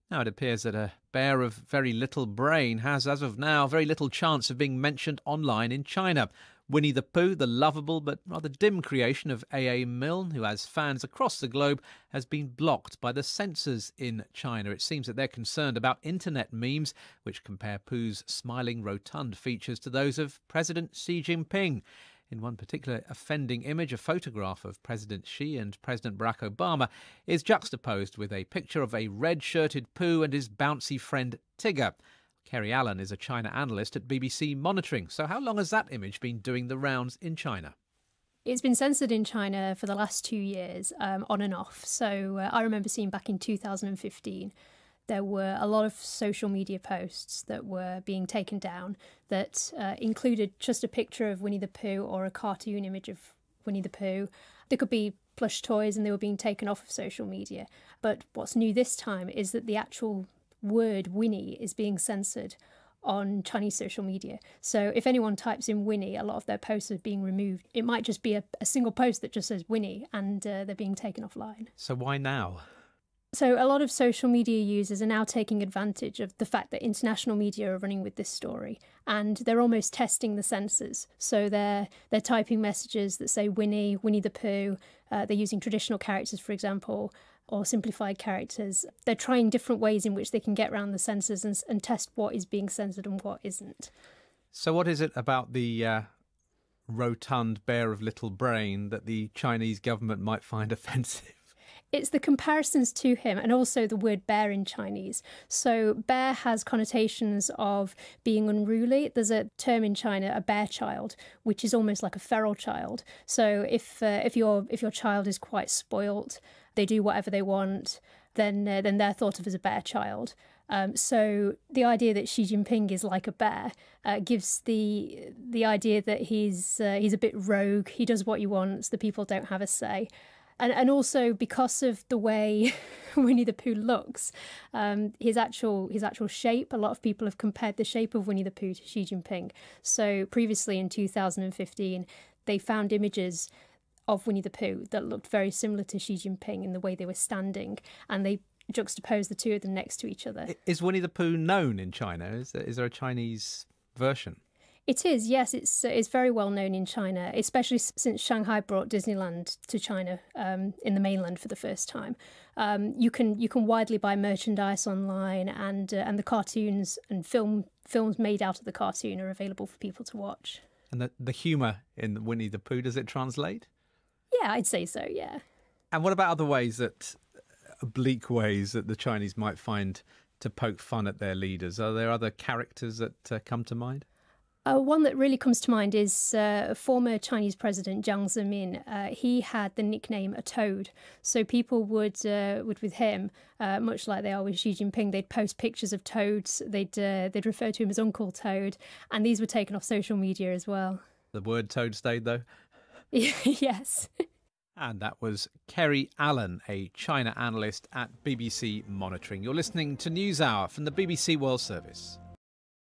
Now it appears that a bear of very little brain has, as of now, very little chance of being mentioned online in China. Winnie the Pooh, the lovable but rather dim creation of A.A. Milne, who has fans across the globe, has been blocked by the censors in China. It seems that they're concerned about internet memes which compare Pooh's smiling, rotund features to those of President Xi Jinping. In one particular offending image, a photograph of President Xi and President Barack Obama is juxtaposed with a picture of a red-shirted Pooh and his bouncy friend Tigger. Kerry Allen is a China analyst at BBC Monitoring. So how long has that image been doing the rounds in China? It's been censored in China for the last 2 years, on and off. So I remember seeing back in 2015, there were a lot of social media posts that were being taken down that included just a picture of Winnie the Pooh or a cartoon image of Winnie the Pooh. There could be plush toys and they were being taken off of social media. But what's new this time is that the actual word Winnie is being censored on Chinese social media. So if anyone types in Winnie, a lot of their posts are being removed. It might just be a single post that just says Winnie and they're being taken offline. So why now? So a lot of social media users are now taking advantage of the fact that international media are running with this story, and they're almost testing the censors. So they're typing messages that say Winnie, Winnie the Pooh. They're using traditional characters, for example, or simplified characters. They're trying different ways in which they can get around the censors and test what is being censored and what isn't. So what is it about the rotund bear of little brain that the Chinese government might find offensive? It's the comparisons to him and also the word bear in Chinese. So bear has connotations of being unruly. There's a term in China, a bear child, which is almost like a feral child. So if your child is quite spoilt, they do whatever they want, then they're thought of as a bear child. So the idea that Xi Jinping is like a bear gives the idea that he's a bit rogue. He does what he wants. The people don't have a say. And also because of the way Winnie the Pooh looks, his actual shape, a lot of people have compared the shape of Winnie the Pooh to Xi Jinping. So previously in 2015, they found images of Winnie the Pooh that looked very similar to Xi Jinping in the way they were standing, and they juxtaposed the two of them next to each other. Is Winnie the Pooh known in China? Is there a Chinese version? It is, yes. It's very well known in China, especially since Shanghai brought Disneyland to China in the mainland for the first time. You can widely buy merchandise online, and the cartoons and films made out of the cartoon are available for people to watch. And the humour in Winnie the Pooh, does it translate? Yeah, I'd say so, yeah. And what about other ways oblique ways that the Chinese might find to poke fun at their leaders? Are there other characters that come to mind? One that really comes to mind is former Chinese President Jiang Zemin. He had the nickname a toad, so people would with him, much like they are with Xi Jinping, they'd post pictures of toads. They'd refer to him as Uncle Toad, and these were taken off social media as well. The word toad stayed though. Yes. And that was Kerry Allen, a China analyst at BBC Monitoring. You're listening to NewsHour from the BBC World Service.